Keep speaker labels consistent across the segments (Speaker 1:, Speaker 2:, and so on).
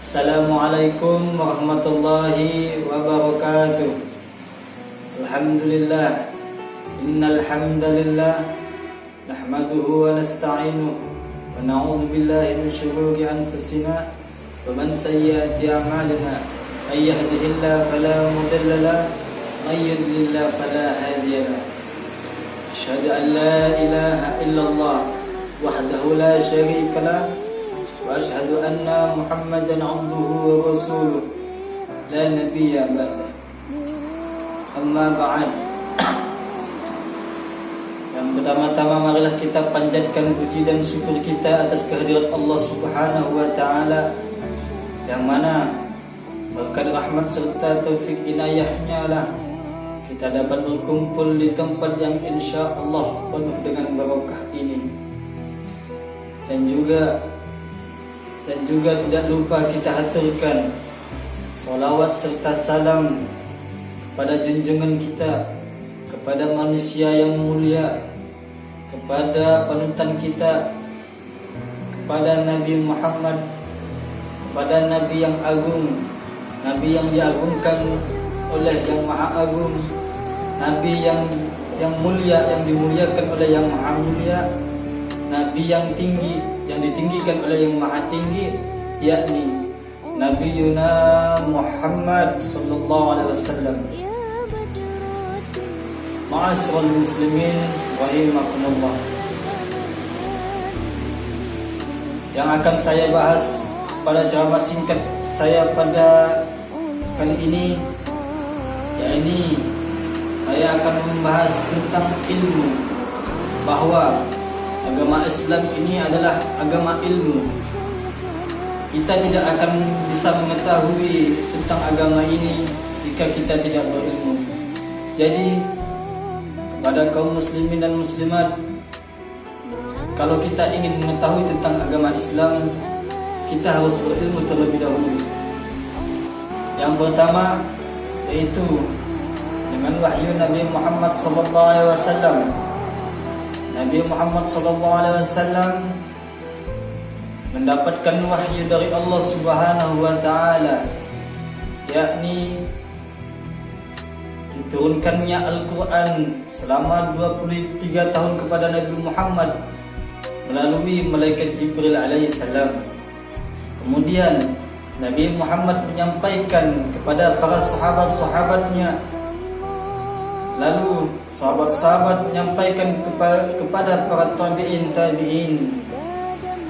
Speaker 1: Assalamualaikum warahmatullahi wabarakatuh. Alhamdulillah. Innal hamdalillah nahmaduhu wa nasta'inuhu wa na'udzu billahi min shururi anfusina wa min sayyiati a'malina. May yahdihillahu fala mudilla lahu wa may yudlil fala hadiya lahu. Asyhadu an la ilaha illallah wahdahu la syarika lahu wa asyhadu anna Muhammadan 'abduhu wa rasuluh la nabiyya ba'da. Amma ba'd. Yang pertama-tama marilah kita panjatkan puji dan syukur kita atas kehadirat Allah Subhanahu wa taala, yang mana berkat rahmat serta taufik inayahnya lah kita dapat berkumpul di tempat yang insya Allah penuh dengan barokah ini. Dan juga tidak lupa kita haturkan salawat serta salam kepada junjungan kita, kepada manusia yang mulia, kepada panutan kita, kepada Nabi Muhammad, kepada Nabi yang agung, Nabi yang diagungkan oleh yang maha agung, Nabi yang mulia, yang dimuliakan oleh yang maha mulia, Nabi yang tinggi, yang ditinggikan oleh yang maha tinggi, yakni Nabi Yuna Muhammad sallallahu alaihi wasallam. Ma'asyiral muslimin rahimakumullah. Yang akan saya bahas pada ceramah singkat saya pada kali ini, yakni saya akan membahas tentang ilmu, bahwa agama Islam ini adalah agama ilmu. Kita tidak akan bisa mengetahui tentang agama ini jika kita tidak berilmu. Jadi kepada kaum muslimin dan muslimat, kalau kita ingin mengetahui tentang agama Islam, kita harus berilmu terlebih dahulu. Yang pertama yaitu dengan wahyu Nabi Muhammad SAW. Nabi Muhammad SAW mendapatkan wahyu dari Allah Subhanahu wa taala, yakni diturunkannya Al-Quran selama 23 tahun kepada Nabi Muhammad melalui malaikat Jibril alaihissalam. Kemudian Nabi Muhammad menyampaikan kepada para sahabat-sahabatnya, lalu sahabat-sahabat menyampaikan kepada para tabi'in,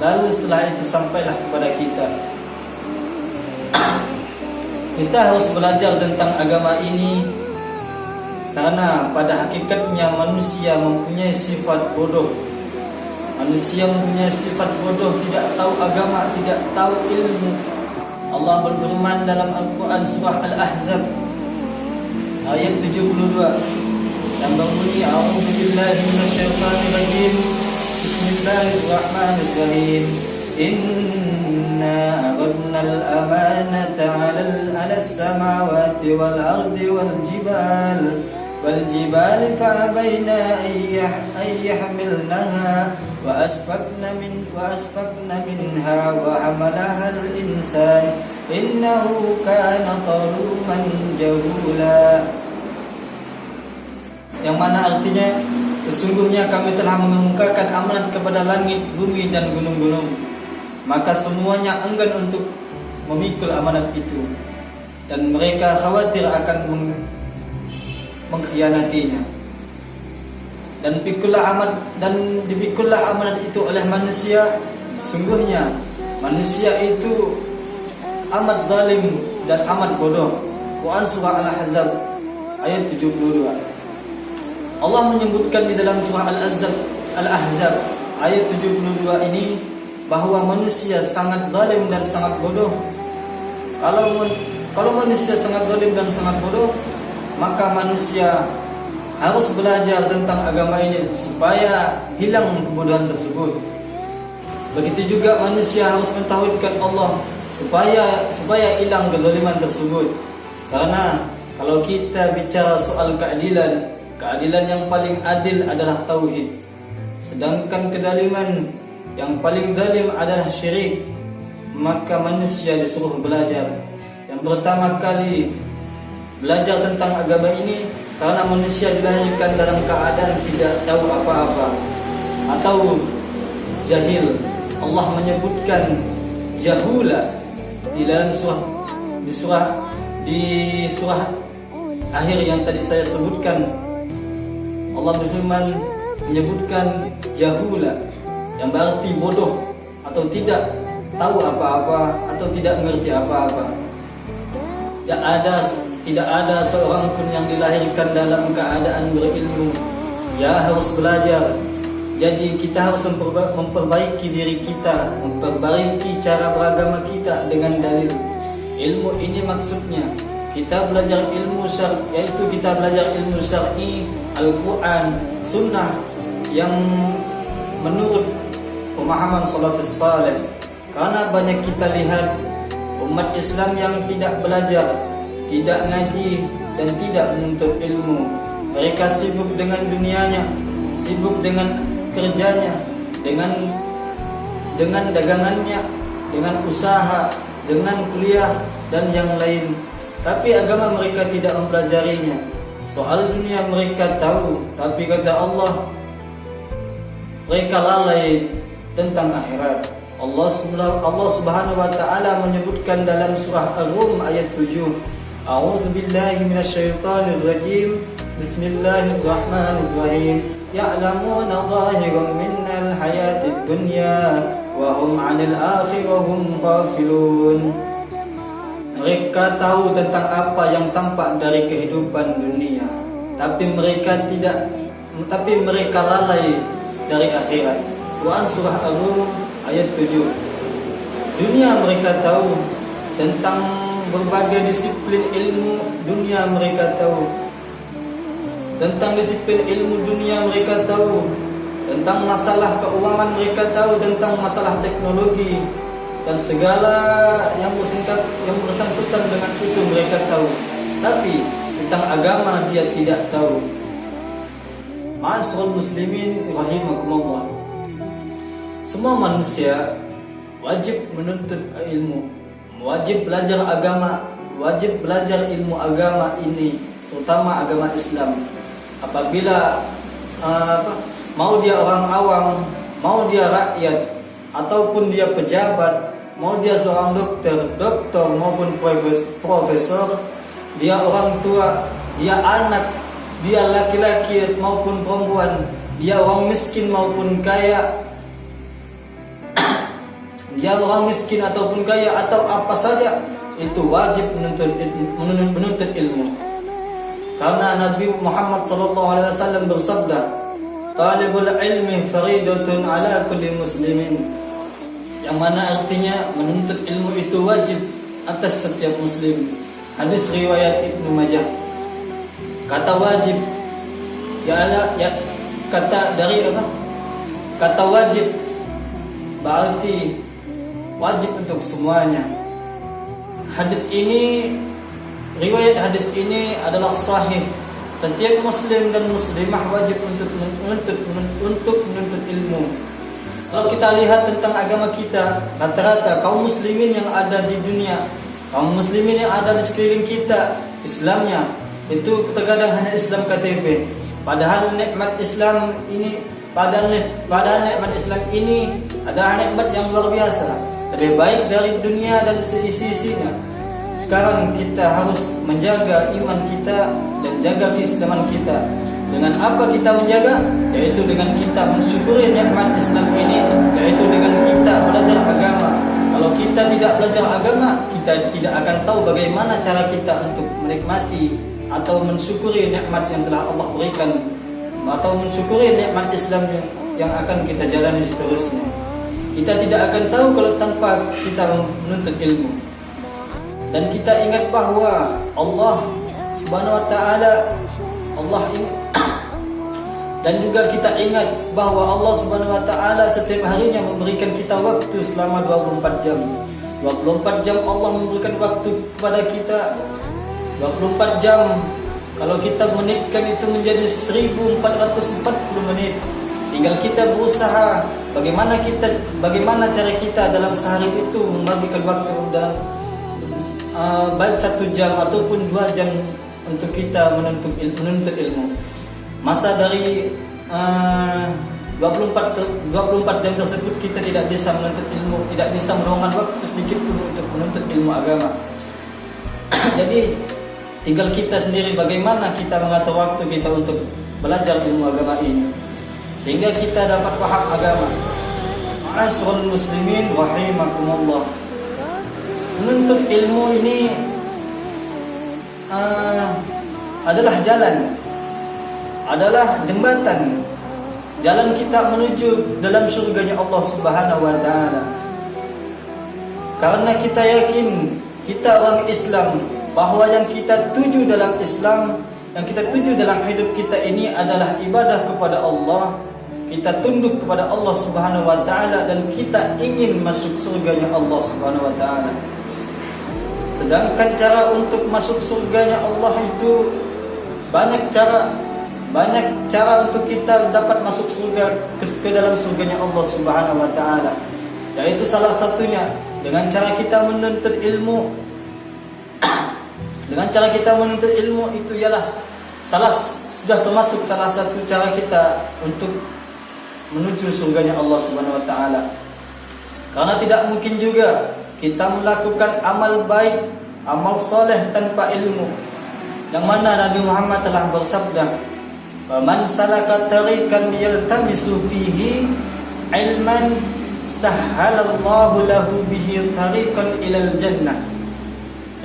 Speaker 1: lalu setelah itu sampailah kepada kita. Kita harus belajar tentang agama ini, karena pada hakikatnya manusia mempunyai sifat bodoh. Manusia mempunyai sifat bodoh, tidak tahu agama, tidak tahu ilmu. Allah berfirman dalam Al-Quran surah Al-Ahzab ayat 72 yang berbunyi, A'udzu billahi minasyaitonir rajim. Bismillahirrahmanirrahim. Inna aradna al-amanata 'ala as-samawati wal ardi wal jibali fa'abayna an yahmilnaha wa asfaqna minha wa hamalaha al-insan innahu kana zaluman jahula. Yang mana artinya, sesungguhnya kami telah mengemukakan amanat kepada langit, bumi dan gunung-gunung, maka semuanya enggan untuk memikul amanat itu, dan mereka khawatir akan mengkhianatinya. Dan dipikullah amanat itu oleh manusia. Sesungguhnya manusia itu amat zalim dan amat bodoh. Quran surah Al-Ahzab ayat 72. Allah menyebutkan di dalam surah Al-Ahzab ayat 72 ini bahwa manusia sangat zalim dan sangat bodoh. Kalau manusia sangat zalim dan sangat bodoh, maka manusia harus belajar tentang agama ini supaya hilang kebodohan tersebut. Begitu juga manusia harus mentauhidkan Allah supaya hilang kezaliman tersebut. Karena kalau kita bicara soal keadilan yang paling adil adalah tauhid. Sedangkan kezaliman yang paling zalim adalah syirik. maka manusia disuruh belajar. Yang pertama kali belajar tentang agama ini karena manusia dilahirkan dalam keadaan tidak tahu apa-apa atau jahil. Allah menyebutkan jahula di dalam surah akhir yang tadi saya sebutkan. Allah berfirman menyebutkan jahula yang berarti bodoh atau tidak tahu apa-apa atau tidak mengerti apa-apa. Tidak ada seorang pun yang dilahirkan dalam keadaan berilmu. Ya, harus belajar. Jadi kita harus memperbaiki diri kita, memperbaiki cara beragama kita dengan dalil. Ilmu ini maksudnya kita belajar ilmu syar'i, yaitu kita belajar ilmu syar'i, Al-Quran, Sunnah yang menurut pemahaman salafus saleh. Karena banyak kita lihat umat Islam yang tidak belajar, tidak ngaji, dan tidak menuntut ilmu. Mereka sibuk dengan dunianya, sibuk dengan kerjanya, dengan dagangannya, dengan usaha, dengan kuliah, dan yang lain. Tapi agama mereka tidak mempelajarinya. Soal dunia mereka tahu, tapi kata Allah, mereka lalai tentang akhirat. Allah Subhanahu wa taala menyebutkan dalam surah Ar-Rum ayat 7, A'udzu billahi minasyaitonir rajim. Bismillahirrahmanirrahim. Ya'lamuna zahiran minal hayatid dunya wa hum 'anil akhirati ghafilun. Mereka tahu tentang apa yang tampak dari kehidupan dunia, tapi mereka lalai dari akhirat. Quran surah Ar-Rum ayat 7. Dunia mereka tahu tentang berbagai disiplin ilmu dunia, mereka tahu tentang disiplin ilmu dunia, mereka tahu tentang masalah keuangan, mereka tahu tentang masalah teknologi dan segala yang bersangkutan dengan itu mereka tahu. Tapi tentang agama dia tidak tahu. Ma'asyiral muslimin rahimakumullah. Semua manusia wajib menuntut ilmu, wajib belajar agama, wajib belajar ilmu agama ini, terutama agama Islam. Apabila mau dia orang awam, mau dia rakyat, ataupun dia pejabat, mau dia seorang dokter maupun profesor, dia orang tua, dia anak, dia laki-laki maupun perempuan, dia orang miskin maupun kaya, dia orang miskin ataupun kaya atau apa saja, itu wajib menuntut ilmu. Karena Nabi Muhammad SAW bersabda, Talibul ilmi faridatun ala kulli muslimin, yang mana artinya menuntut ilmu itu wajib atas setiap muslim. Hadis riwayat Ibnu Majah. Kata wajib kata dari apa? Kata wajib berarti wajib untuk semuanya. Riwayat hadis ini adalah sahih. Setiap muslim dan muslimah wajib untuk menuntut ilmu. Kalau kita lihat tentang agama kita, rata-rata kaum muslimin yang ada di dunia, kaum muslimin yang ada di sekeliling kita, Islamnya itu terkadang hanya Islam KTP. Padahal nikmat Islam ini, padahal nikmat Islam ini adalah nikmat yang luar biasa, lebih baik dari dunia dan seisi-isinya. Sekarang kita harus menjaga iman kita dan jaga keislaman kita. Dengan apa kita menjaga? Yaitu dengan kita mensyukuri nikmat Islam ini, yaitu dengan kita belajar agama. Kalau kita tidak belajar agama, kita tidak akan tahu bagaimana cara kita untuk menikmati atau mensyukuri nikmat yang telah Allah berikan, atau mensyukuri nikmat Islam yang akan kita jalani seterusnya. Kita tidak akan tahu kalau tanpa kita menuntut ilmu. Dan kita ingat bahwa Allah Subhanahu wa taala, dan juga kita ingat bahwa Allah Subhanahu wa taala setiap harinya memberikan kita waktu selama 24 jam. 24 jam Allah memberikan waktu kepada kita. 24 jam kalau kita menitkan itu menjadi 1440 menit. Tinggal kita berusaha bagaimana cara kita dalam sehari itu membagikan waktu dalam baik 1 jam ataupun 2 jam untuk kita menuntut ilmu. Masa dari 24 jam tersebut kita tidak bisa menuntut ilmu, tidak bisa meluangkan waktu sedikit pun untuk menuntut ilmu agama. Jadi tinggal kita sendiri bagaimana kita mengatur waktu kita untuk belajar ilmu agama ini sehingga kita dapat paham agama. Ma'asyiral muslimin rahimakumullah. Menuntut ilmu ini adalah jalan, adalah jembatan, jalan kita menuju dalam surganya Allah Subhanahu wa taala. Karena kita yakin, kita orang Islam, bahwa yang kita tuju dalam Islam, yang kita tuju dalam hidup kita ini adalah ibadah kepada Allah. Kita tunduk kepada Allah Subhanahu wa taala dan kita ingin masuk surganya Allah Subhanahu wa taala. Sedangkan cara untuk masuk surganya Allah itu banyak cara untuk kita dapat masuk surga ke dalam surganya Allah Subhanahu wa taala. Yaitu salah satunya dengan cara kita menuntut ilmu. Dengan cara kita menuntut ilmu itu ialah sudah termasuk salah satu cara kita untuk menuju surganya Allah Subhanahu wa taala. Karena tidak mungkin juga kita melakukan amal baik, amal soleh tanpa ilmu. Yang mana Nabi Muhammad telah bersabda, "Man salaka tariqan yaltamisu fihi ilman sahhalallahu lahu bihi tariqan ilal jannah."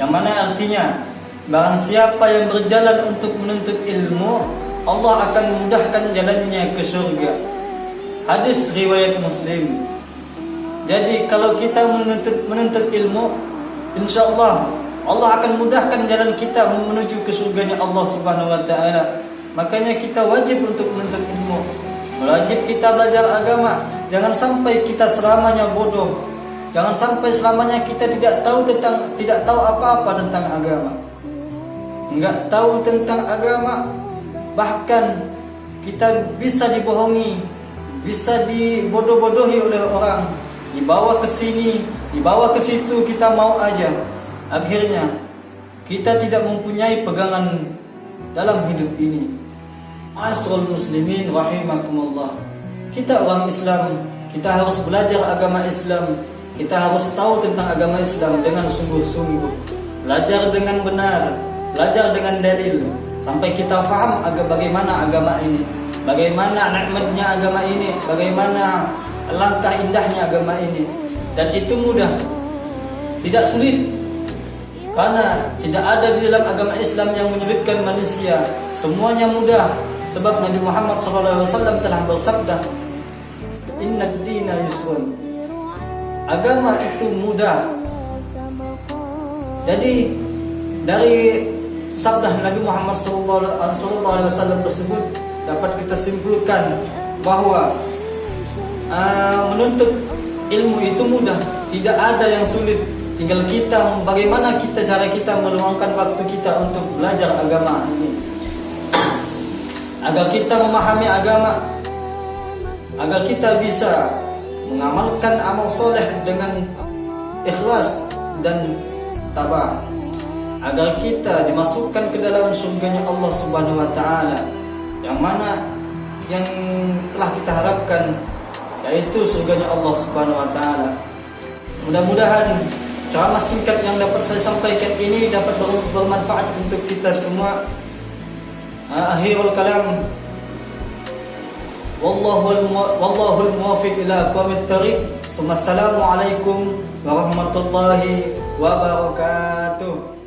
Speaker 1: Yang mana artinya, barang siapa yang berjalan untuk menuntut ilmu, Allah akan memudahkan jalannya ke surga. Hadis riwayat Muslim. Jadi kalau kita menuntut ilmu, insyaallah Allah akan mudahkan jalan kita menuju ke surganya Allah Subhanahu wa taala. Makanya kita wajib untuk menuntut ilmu. Wajib kita belajar agama. Jangan sampai kita selamanya bodoh. Jangan sampai selamanya kita tidak tahu apa-apa tentang agama. Enggak tahu tentang agama, bahkan kita bisa dibohongi, bisa dibodoh-bodohi oleh orang. Dibawa ke sini, dibawa ke situ, kita mau aja. Akhirnya kita tidak mempunyai pegangan dalam hidup ini. Ma'asyiral muslimin rahimakumullah. Kita orang Islam, kita harus belajar agama Islam. Kita harus tahu tentang agama Islam dengan sungguh-sungguh. Belajar dengan benar, belajar dengan dalil, sampai kita faham bagaimana agama ini, bagaimana nikmatnya agama ini, bagaimana langkah indahnya agama ini. Dan itu mudah, tidak sulit. Karena tidak ada di dalam agama Islam yang menyulitkan manusia. Semuanya mudah. Sebab Nabi Muhammad SAW telah bersabda, "Inna ad-dina yusrun." Agama itu mudah. Jadi dari sabda Nabi Muhammad SAW tersebut dapat kita simpulkan bahwa menuntut ilmu itu mudah, tidak ada yang sulit. Tinggal kita bagaimana cara kita meluangkan waktu kita untuk belajar agama ini, agar kita memahami agama, agar kita bisa mengamalkan amal soleh dengan ikhlas dan tabah, agar kita dimasukkan ke dalam surganya Allah Subhanahu wa taala, yang mana yang telah kita harapkan, yaitu surganya Allah Subhanahu wa taala. Mudah-mudahan ceramah singkat yang dapat saya sampaikan ini dapat bermanfaat untuk kita semua. Akhirul kalam, wallahul muwaffiq ila aqwamit thariq. Assalamualaikum warahmatullahi wabarakatuh.